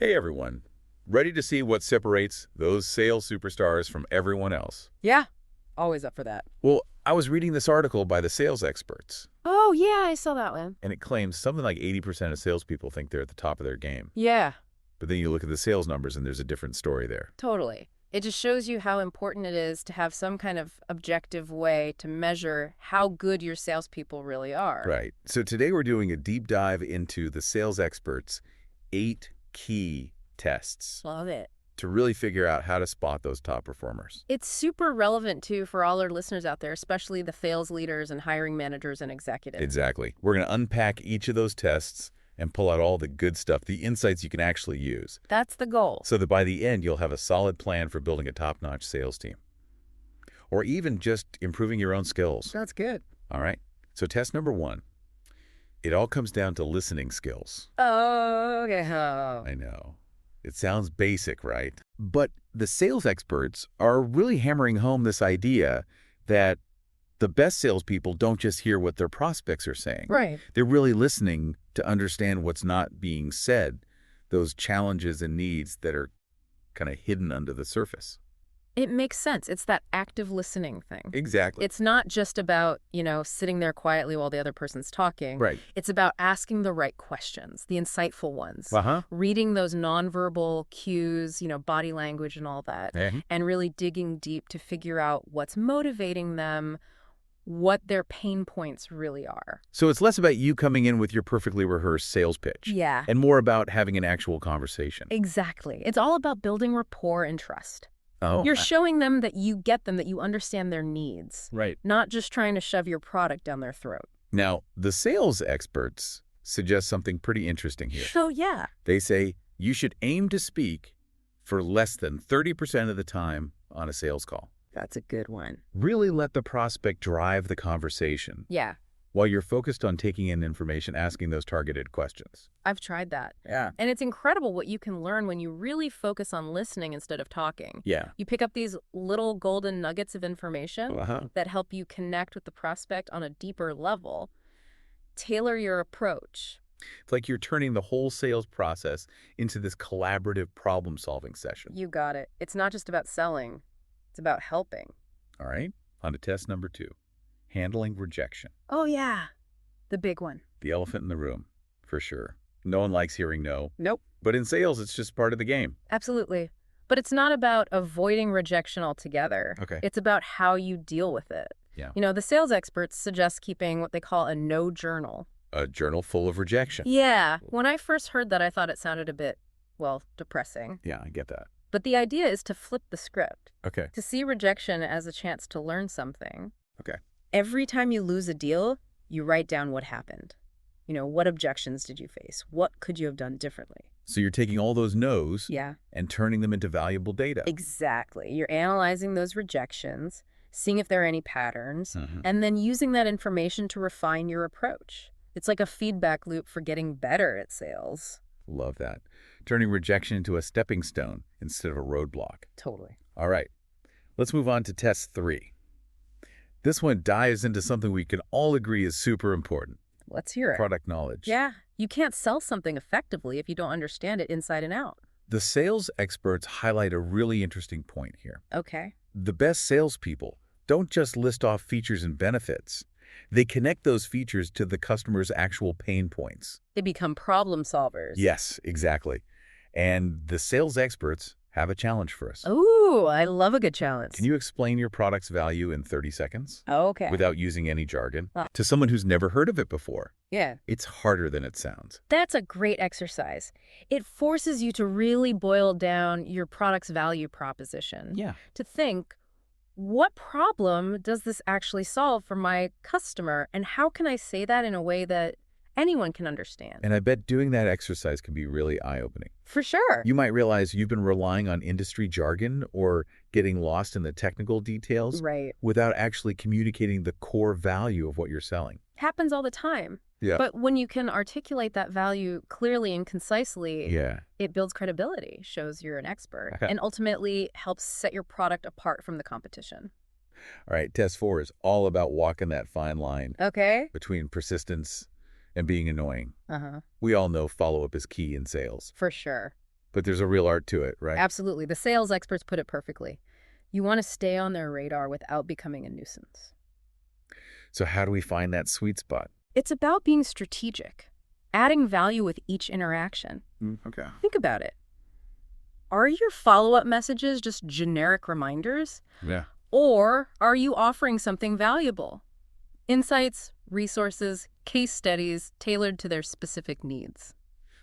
Hey everyone, ready to see what separates those sales superstars from everyone else? Yeah, always up for that. Well, I was reading this article by the sales experts, Oh, yeah, I saw that one. and it claims something like 80% of salespeople think they're at the top of their game. Yeah, But then you look at the sales numbers and there's a different story there. totally. It just shows you how important it is to have some kind of objective way to measure how good your salespeople really are. Right. So today we're doing a deep dive into the sales experts' 8 key tests Love it. to really figure out how to spot those top performers. It's super relevant, too, for all our listeners out there, especially the sales leaders and hiring managers and executives. Exactly. We're going to unpack each of those tests and pull out all the good stuff, the insights you can actually use, That's the goal. so that by the end you'll have a solid plan for building a top-notch sales team. Or even just improving your own skills. That's good. All right? So test number 1. It all comes down to listening skills. Oh, okay. Oh. I know. It sounds basic, right? But the sales experts are really hammering home this idea that the best salespeople don't just hear what their prospects are saying. Right. They're really listening to understand what's not being said, those challenges and needs that are kind of hidden under the surface. It makes sense. It's that active listening thing. Exactly. It's not just about, sitting there quietly while the other person's talking. Right. It's about asking the right questions, the insightful ones, Uh-huh. reading those nonverbal cues, body language and all that, and really digging deep to figure out what's motivating them, what their pain points really are. So it's less about you coming in with your perfectly rehearsed sales pitch. Yeah. And more about having an actual conversation. Exactly. It's all about building rapport and trust. Oh. You're showing them that you get them, that you understand their needs, Right. not just trying to shove your product down their throat. Now, the sales experts suggest something pretty interesting here. So, yeah. They say you should aim to speak for less than 30% of the time on a sales call. That's a good one. Really let the prospect drive the conversation Yeah. while you're focused on taking in information, asking those targeted questions. I've tried that. Yeah. And it's incredible what you can learn when you really focus on listening instead of talking. Yeah. You pick up these little golden nuggets of information that help you connect with the prospect on a deeper level. Tailor your approach. It's like you're turning the whole sales process into this collaborative problem-solving session. You got it. It's not just about selling. It's about helping. All right? On to test number 2, handling rejection. Oh, yeah. The big one. The elephant in the room, for sure. No one likes hearing no. Nope. But in sales, it's just part of the game. Absolutely. But it's not about avoiding rejection altogether. Okay. It's about how you deal with it. Yeah. The sales experts suggest keeping what they call a no journal. A journal full of rejection. Yeah. When I first heard that, I thought it sounded a bit, depressing. Yeah, I get that. But the idea is to flip the script, Okay. to see rejection as a chance to learn something. Okay. Every time you lose a deal, you write down what happened. What objections did you face? What could you have done differently? So you're taking all those no's Yeah. and turning them into valuable data. Exactly. You're analyzing those rejections, seeing if there are any patterns, Mhm. and then using that information to refine your approach. It's like a feedback loop for getting better at sales. Love that. Turning rejection into a stepping stone instead of a roadblock. Totally. All right. Let's move on to test 3. This one dives into something we can all agree is super important. Let's hear it. Product knowledge. Yeah. You can't sell something effectively if you don't understand it inside and out. The sales experts highlight a really interesting point here. Okay. The best salespeople don't just list off features and benefits. They connect those features to the customer's actual pain points. They become problem solvers. Yes, exactly. And the sales experts have a challenge for us. Ooh, I love a good challenge. Can you explain your product's value in 30 seconds? Okay. Without using any jargon, to someone who's never heard of it before? Yeah. It's harder than it sounds. That's a great exercise. It forces you to really boil down your product's value proposition. Yeah. To think, what problem does this actually solve for my customer? And how can I say that in a way that anyone can understand? And I bet doing that exercise can be really eye-opening. For sure. You might realize you've been relying on industry jargon or getting lost in the technical details Right. without actually communicating the core value of what you're selling. Happens all the time. Yeah. But when you can articulate that value clearly and concisely, Yeah. it builds credibility, shows you're an expert, Okay. and ultimately helps set your product apart from the competition. All right, test 4 is all about walking that fine line Okay. between persistence and being annoying. Uh-huh. We all know follow-up is key in sales. For sure. But there's a real art to it, right? Absolutely. The sales experts put it perfectly. You want to stay on their radar without becoming a nuisance. So how do we find that sweet spot? It's about being strategic, adding value with each interaction. Okay. Think about it. Are your follow-up messages just generic reminders? Yeah. Or are you offering something valuable? Insights, resources, case studies tailored to their specific needs.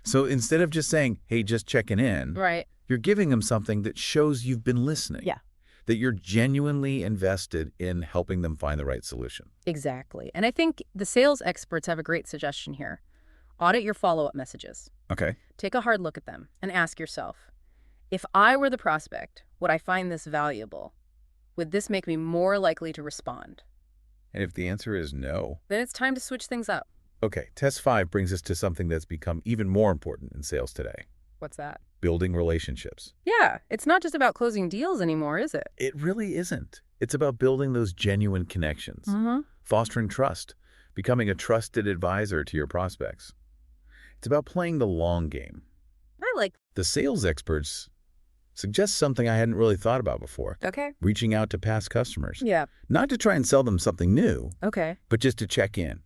So instead of just saying, hey, just checking in, Right. you're giving them something that shows you've been listening. Yeah. That you're genuinely invested in helping them find the right solution. Exactly. And I think the sales experts have a great suggestion here. Audit your follow-up messages. Okay. Take a hard look at them and ask yourself, if I were the prospect, would I find this valuable? Would this make me more likely to respond? And if the answer is no, Then it's time to switch things up. okay, test 5 brings us to something that's become even more important in sales today. What's that? Building relationships. Yeah, it's not just about closing deals anymore, is it? It really isn't. It's about building those genuine connections, fostering trust, becoming a trusted advisor to your prospects. It's about playing the long game. I like. The sales experts suggest something I hadn't really thought about before. Okay. Reaching out to past customers. Yeah. Not to try and sell them something new, Okay. but just to check in,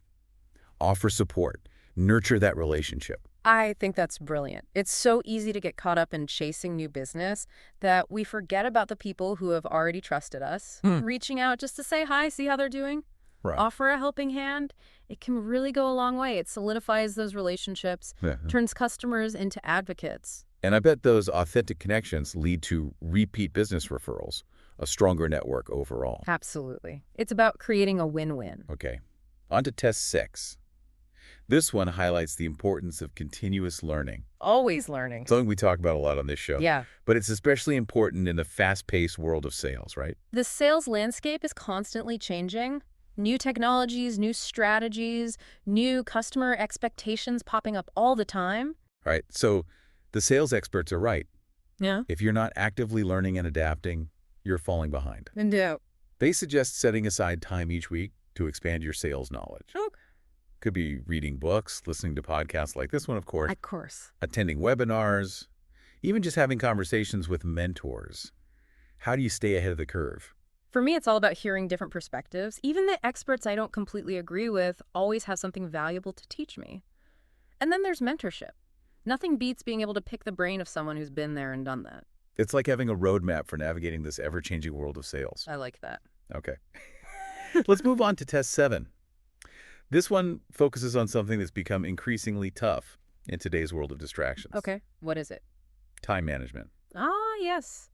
offer support, nurture that relationship. I think that's brilliant. It's so easy to get caught up in chasing new business that we forget about the people who have already trusted us. Reaching out just to say hi, see how they're doing, Right. offer a helping hand. It can really go a long way. It solidifies those relationships, Yeah. turns customers into advocates. And I bet those authentic connections lead to repeat business referrals, a stronger network overall. Absolutely. It's about creating a win-win. Okay, on to test 6. This one highlights the importance of continuous learning. Always learning. Something we talk about a lot on this show. Yeah. But it's especially important in the fast-paced world of sales, right? The sales landscape is constantly changing. New technologies, new strategies, new customer expectations popping up all the time. Right. So the sales experts are right. Yeah. If you're not actively learning and adapting, you're falling behind. No. They suggest setting aside time each week to expand your sales knowledge. Oh. Could be reading books, listening to podcasts like this one, of course, Of course. attending webinars, even just having conversations with mentors. How do you stay ahead of the curve? For me, it's all about hearing different perspectives. Even the experts I don't completely agree with always have something valuable to teach me. And then there's mentorship. Nothing beats being able to pick the brain of someone who's been there and done that. It's like having a roadmap for navigating this ever-changing world of sales. I like that. Okay. Let's move on to test 7. This one focuses on something that's become increasingly tough in today's world of distractions. Okay. What is it? Time management. Ah, yes.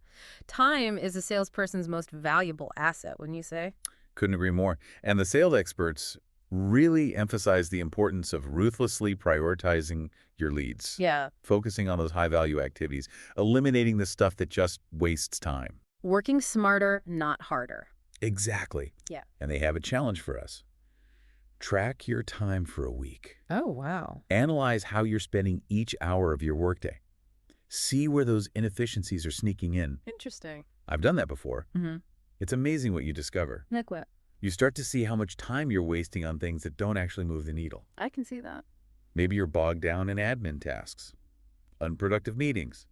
Time is a salesperson's most valuable asset, wouldn't you say? Couldn't agree more. And the sales experts really emphasize the importance of ruthlessly prioritizing your leads. Yeah. Focusing on those high-value activities, eliminating the stuff that just wastes time. Working smarter, not harder. Exactly. Yeah. And they have a challenge for us. Track your time for a week. Oh, wow. Analyze how you're spending each hour of your workday. See where those inefficiencies are sneaking in. Interesting. I've done that before. Mm-hmm. It's amazing what you discover. Like what? You start to see how much time you're wasting on things that don't actually move the needle. I can see that. Maybe you're bogged down in admin tasks, unproductive meetings,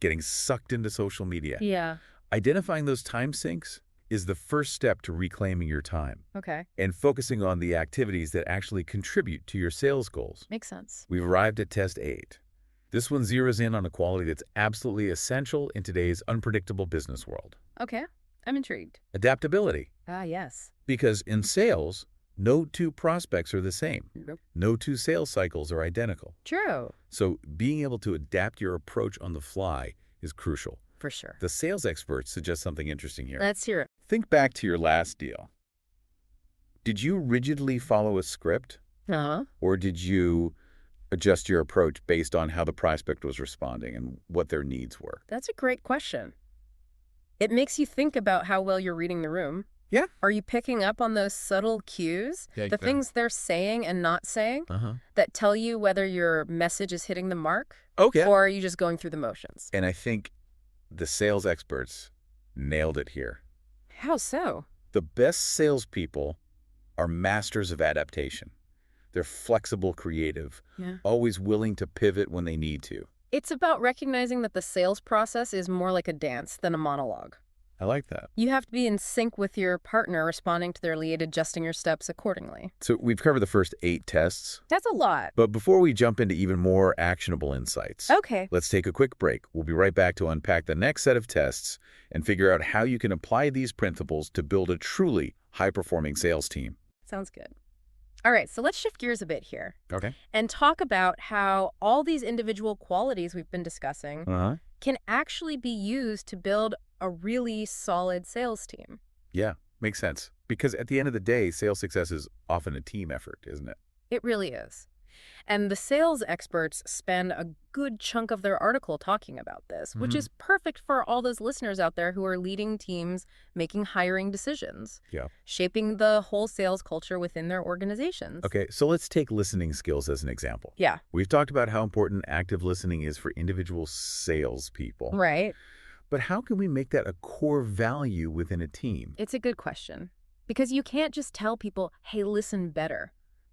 getting sucked into social media. Yeah. Identifying those time sinks is the first step to reclaiming your time Okay. and focusing on the activities that actually contribute to your sales goals. Makes sense. We've arrived at test 8. This one zeroes in on a quality that's absolutely essential in today's unpredictable business world. Okay. I'm intrigued. Adaptability. Ah, yes. Because in sales, no two prospects are the same. Nope. No two sales cycles are identical. True. So being able to adapt your approach on the fly is crucial. For sure. The sales experts suggest something interesting here. Let's hear it. Think back to your last deal. Did you rigidly follow a script, Uh-huh. or did you adjust your approach based on how the prospect was responding and what their needs were? That's a great question. It makes you think about how well you're reading the room. Yeah. Are you picking up on those subtle cues, Yeah, the things they're saying and not saying, that tell you whether your message is hitting the mark? Okay. Or are you just going through the motions? And I think the sales experts nailed it here. How so? The best salespeople are masters of adaptation. They're flexible, creative, Yeah. always willing to pivot when they need to. It's about recognizing that the sales process is more like a dance than a monologue. I like that. You have to be in sync with your partner, responding to their lead, adjusting your steps accordingly. So we've covered the first 8 tests, That's a lot. but before we jump into even more actionable insights, Okay. let's take a quick break. We'll be right back to unpack the next set of tests and figure out how you can apply these principles to build a truly high-performing sales team. Sounds good. All right, so let's shift gears a bit here Okay. and talk about how all these individual qualities we've been discussing Uh-huh. can actually be used to build a really solid sales team. Yeah, makes sense. Because at the end of the day, sales success is often a team effort, isn't it? It really is. And the sales experts spend a good chunk of their article talking about this, which is perfect for all those listeners out there who are leading teams, making hiring decisions, Yeah. shaping the whole sales culture within their organizations. Okay, so let's take listening skills as an example. Yeah, We've talked about how important active listening is for individual salespeople. right. But how can we make that a core value within a team? It's a good question. Because you can't just tell people, hey, listen better,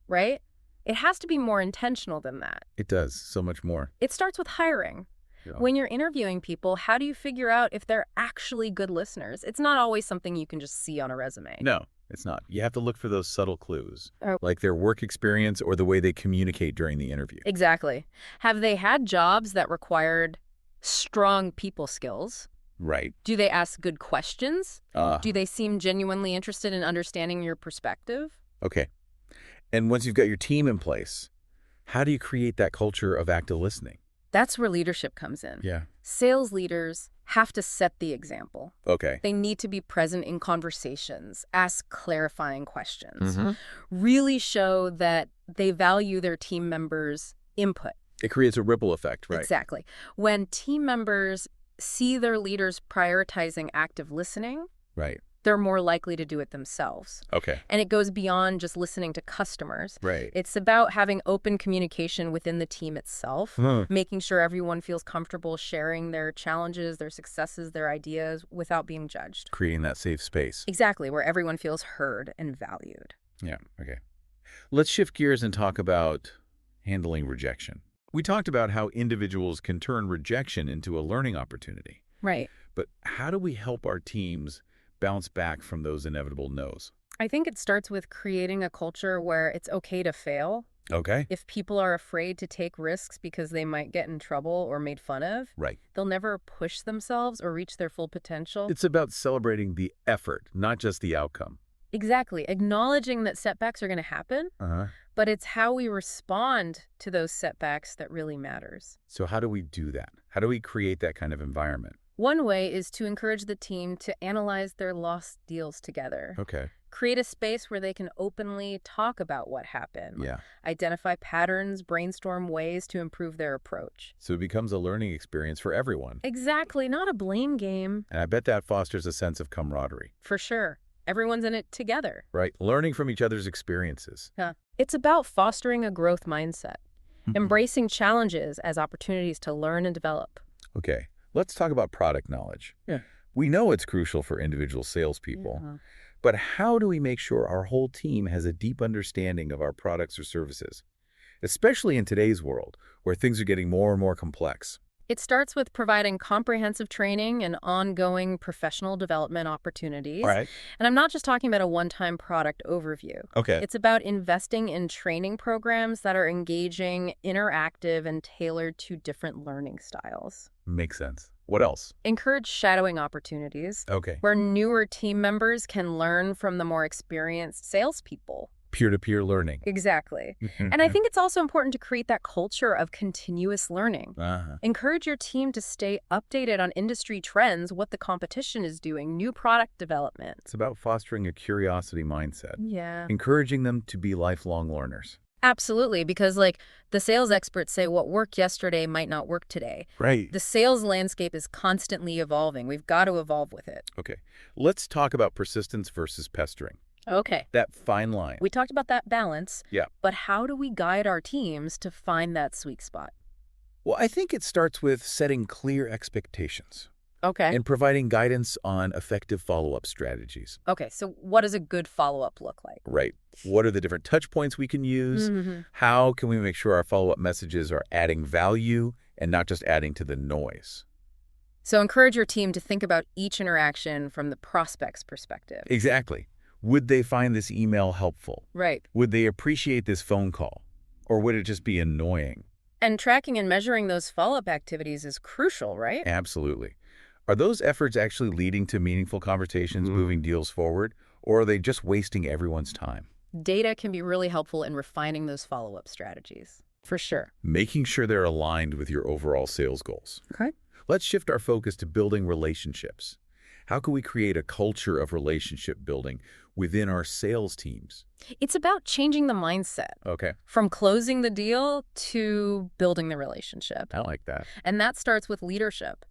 right? It has to be more intentional than that. It does, so much more. It starts with hiring. Yeah. When you're interviewing people, how do you figure out if they're actually good listeners? It's not always something you can just see on a resume. No, it's not. You have to look for those subtle clues, Oh. like their work experience or the way they communicate during the interview. Exactly. Have they had jobs that required strong people skills? Right. Do they ask good questions? Do they seem genuinely interested in understanding your perspective? Okay. And once you've got your team in place, how do you create that culture of active listening? That's where leadership comes in. Yeah. Sales leaders have to set the example. Okay. They need to be present in conversations, ask clarifying questions, Mm-hmm. really show that they value their team members' input. It creates a ripple effect, right? Exactly. When team members see their leaders prioritizing active listening, Right. they're more likely to do it themselves. Okay. And it goes beyond just listening to customers. Right. It's about having open communication within the team itself, Huh. making sure everyone feels comfortable sharing their challenges, their successes, their ideas without being judged. Creating that safe space. Exactly, where everyone feels heard and valued. Yeah. Okay. Let's shift gears and talk about handling rejection. We talked about how individuals can turn rejection into a learning opportunity. Right. But how do we help our teams bounce back from those inevitable no's? I think it starts with creating a culture where it's okay to fail. Okay. If people are afraid to take risks because they might get in trouble or made fun of, Right. they'll never push themselves or reach their full potential. It's about celebrating the effort, not just the outcome. Exactly. Acknowledging that setbacks are going to happen, Uh-huh. but it's how we respond to those setbacks that really matters. So how do we do that? How do we create that kind of environment? One way is to encourage the team to analyze their lost deals together. Okay. Create a space where they can openly talk about what happened. Yeah. Identify patterns, brainstorm ways to improve their approach. So it becomes a learning experience for everyone. Exactly, not a blame game. And I bet that fosters a sense of camaraderie, For sure. Everyone's in it together. right? Learning from each other's experiences. Yeah. It's about fostering a growth mindset, embracing challenges as opportunities to learn and develop. Okay. Let's talk about product knowledge. Yeah. We know it's crucial for individual salespeople, Yeah. but how do we make sure our whole team has a deep understanding of our products or services, especially in today's world where things are getting more and more complex? It starts with providing comprehensive training and ongoing professional development opportunities. All right. And I'm not just talking about a one-time product overview. Okay. It's about investing in training programs that are engaging, interactive, and tailored to different learning styles. Makes sense. What else? Encourage shadowing opportunities Okay. where newer team members can learn from the more experienced salespeople. Peer-to-peer learning. Exactly. And I think it's also important to create that culture of continuous learning. Uh-huh. Encourage your team to stay updated on industry trends, what the competition is doing, new product development. It's about fostering a curiosity mindset, Yeah. encouraging them to be lifelong learners. Absolutely, because the sales experts say what worked yesterday might not work today. Right. The sales landscape is constantly evolving. We've got to evolve with it. Okay. Let's talk about persistence versus pestering. Okay. That fine line. We talked about that balance. Yeah. But how do we guide our teams to find that sweet spot? Well, I think it starts with setting clear expectations Okay. and providing guidance on effective follow-up strategies. Okay, so what does a good follow-up look like? Right. What are the different touch points we can use? Mm-hmm. How can we make sure our follow-up messages are adding value and not just adding to the noise. So encourage your team to think about each interaction from the prospect's perspective. Exactly. Would they find this email helpful? Right. Would they appreciate this phone call? Or would it just be annoying? And tracking and measuring those follow-up activities is crucial, right? Absolutely. Are those efforts actually leading to meaningful conversations, moving deals forward, or are they just wasting everyone's time? Data can be really helpful in refining those follow-up strategies. For sure. Making sure they're aligned with your overall sales goals. Okay. Let's shift our focus to building relationships. How can we create a culture of relationship building within our sales teams? It's about changing the mindset Okay, from closing the deal to building the relationship. I like that. And that starts with leadership.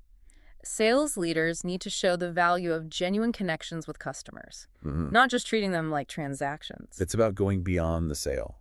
Sales leaders need to show the value of genuine connections with customers, not just treating them like transactions. It's about going beyond the sale,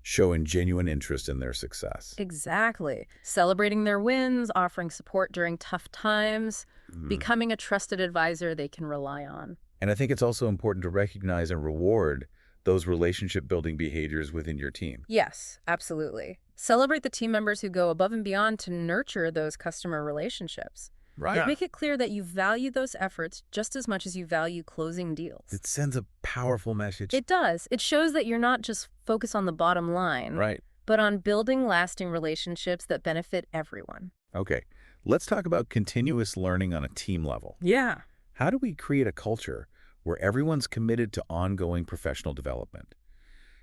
showing genuine interest in their success. Exactly. Celebrating their wins, offering support during tough times, becoming a trusted advisor they can rely on. And I think it's also important to recognize and reward those relationship-building behaviors within your team. Yes, absolutely. Celebrate the team members who go above and beyond to nurture those customer relationships. Right. Make it clear that you value those efforts just as much as you value closing deals. It sends a powerful message. It does. It shows that you're not just focused on the bottom line, Right. but on building lasting relationships that benefit everyone. Okay, let's talk about continuous learning on a team level. Yeah. How do we create a culture where everyone's committed to ongoing professional development,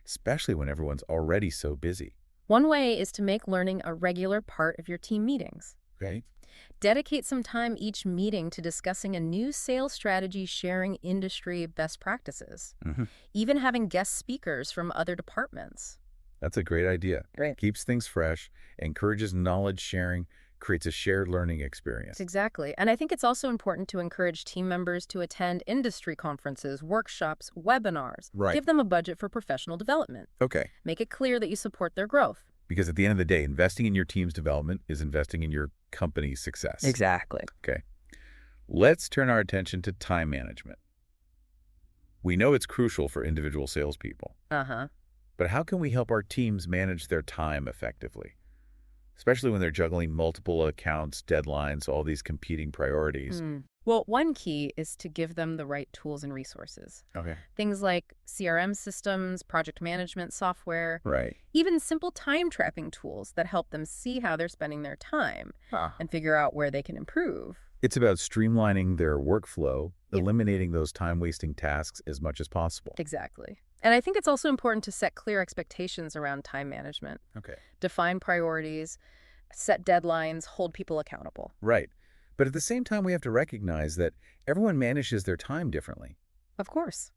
especially when everyone's already so busy? One way is to make learning a regular part of your team meetings. Okay. Dedicate some time each meeting to discussing a new sales strategy, sharing industry best practices, even having guest speakers from other departments. That's a great idea. Great. Keeps things fresh, encourages knowledge sharing, creates a shared learning experience. Exactly. And I think it's also important to encourage team members to attend industry conferences, workshops, webinars. Right. Give them a budget for professional development. Okay. Make it clear that you support their growth. Because at the end of the day, investing in your team's development is investing in your company's success. Exactly. Okay. Let's turn our attention to time management. We know it's crucial for individual salespeople, but how can we help our teams manage their time effectively? Especially when they're juggling multiple accounts, deadlines, all these competing priorities. Well, one key is to give them the right tools and resources. Okay. Things like CRM systems, project management software, Right. even simple time trapping tools that help them see how they're spending their time and figure out where they can improve. It's about streamlining their workflow, eliminating those time-wasting tasks as much as possible. Exactly. And I think it's also important to set clear expectations around time management. Okay. Define priorities, set deadlines, hold people accountable. Right. But at the same time, we have to recognize that everyone manages their time differently. Of course.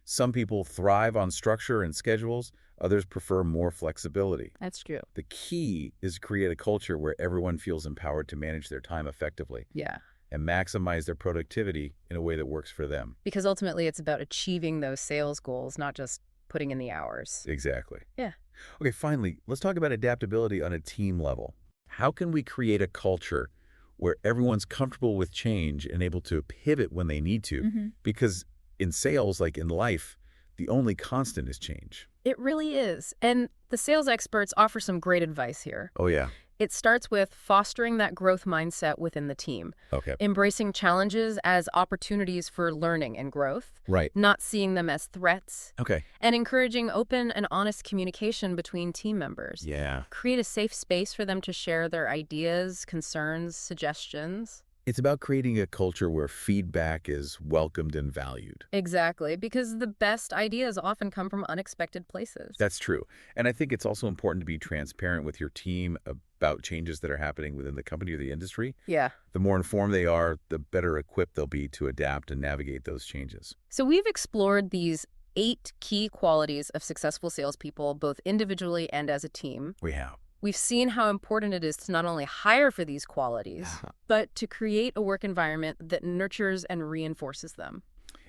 Some people thrive on structure and schedules. Others prefer more flexibility. That's true. The key is to create a culture where everyone feels empowered to manage their time effectively Yeah. and maximize their productivity in a way that works for them. Because ultimately it's about achieving those sales goals, not just putting in the hours. Exactly. Yeah. Okay, finally, let's talk about adaptability on a team level. How can we create a culture where everyone's comfortable with change and able to pivot when they need to? Because in sales, like in life, the only constant is change. It really is. And the sales experts offer some great advice here. Oh, yeah. It starts with fostering that growth mindset within the team, Okay. embracing challenges as opportunities for learning and growth, Right. not seeing them as threats, Okay. and encouraging open and honest communication between team members. Yeah. Create a safe space for them to share their ideas, concerns, suggestions. It's about creating a culture where feedback is welcomed and valued. Exactly, because the best ideas often come from unexpected places. That's true. And I think it's also important to be transparent with your team about changes that are happening within the company or the industry. Yeah. The more informed they are, the better equipped they'll be to adapt and navigate those changes. So we've explored these 8 key qualities of successful salespeople, both individually and as a team. We have. We've seen how important it is to not only hire for these qualities, but to create a work environment that nurtures and reinforces them.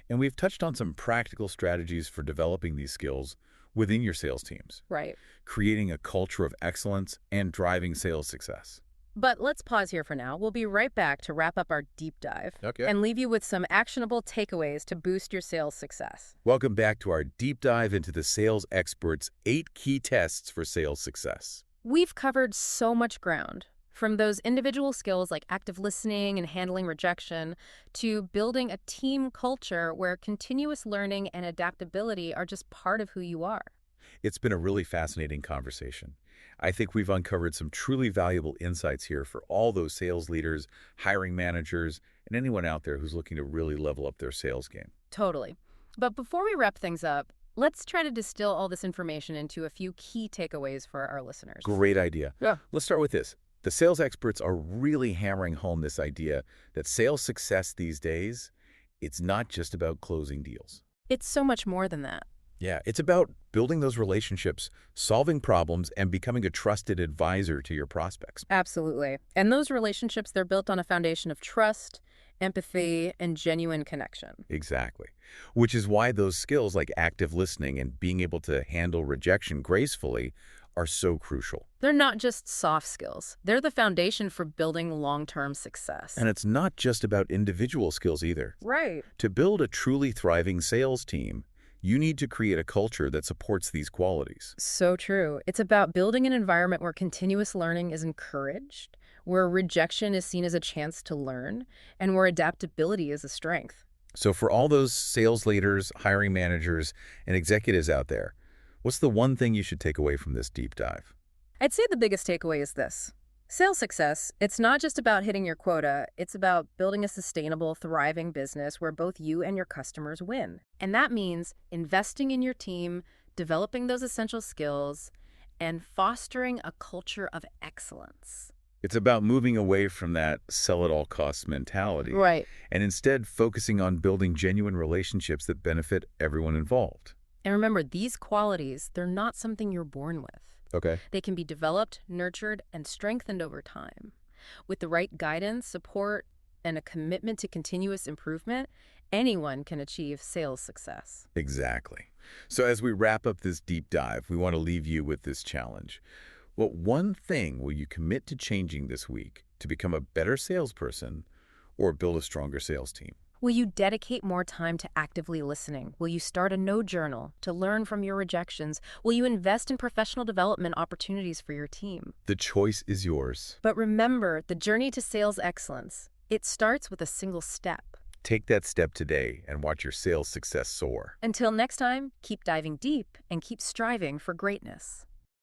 And we've touched on some practical strategies for developing these skills within your sales teams, Right. creating a culture of excellence and driving sales success. But let's pause here for now. We'll be right back to wrap up our deep dive and leave you with some actionable takeaways to boost your sales success. Welcome back to our deep dive into the Sales Experts 8 Key Tests for Sales Success. We've covered so much ground. From those individual skills like active listening and handling rejection to building a team culture where continuous learning and adaptability are just part of who you are. It's been a really fascinating conversation. I think we've uncovered some truly valuable insights here for all those sales leaders, hiring managers, and anyone out there who's looking to really level up their sales game. Totally. But before we wrap things up, let's try to distill all this information into a few key takeaways for our listeners. Great idea. Yeah. Let's start with this. The sales experts are really hammering home this idea that sales success these days, it's not just about closing deals. It's so much more than that. Yeah, it's about building those relationships, solving problems, and becoming a trusted advisor to your prospects. Absolutely. And those relationships, they're built on a foundation of trust, empathy, and genuine connection. Exactly. Which is why those skills like active listening and being able to handle rejection gracefully are so crucial. They're not just soft skills. They're the foundation for building long-term success. And it's not just about individual skills either. Right. To build a truly thriving sales team, you need to create a culture that supports these qualities. So true. It's about building an environment where continuous learning is encouraged, where rejection is seen as a chance to learn, and where adaptability is a strength. So for all those sales leaders, hiring managers, and executives out there, what's the one thing you should take away from this deep dive? I'd say the biggest takeaway is this. Sales success, it's not just about hitting your quota, it's about building a sustainable, thriving business where both you and your customers win. And that means investing in your team, developing those essential skills, and fostering a culture of excellence. It's about moving away from that sell-at-all-costs mentality. Right. And instead focusing on building genuine relationships that benefit everyone involved. And remember, these qualities, they're not something you're born with. Okay. They can be developed, nurtured, and strengthened over time. With the right guidance, support, and a commitment to continuous improvement, anyone can achieve sales success. Exactly. So as we wrap up this deep dive, we want to leave you with this challenge. What one thing will you commit to changing this week to become a better salesperson or build a stronger sales team? Will you dedicate more time to actively listening? Will you start a no journal to learn from your rejections? Will you invest in professional development opportunities for your team? The choice is yours. But remember, the journey to sales excellence, it starts with a single step. Take that step today and watch your sales success soar. Until next time, keep diving deep and keep striving for greatness.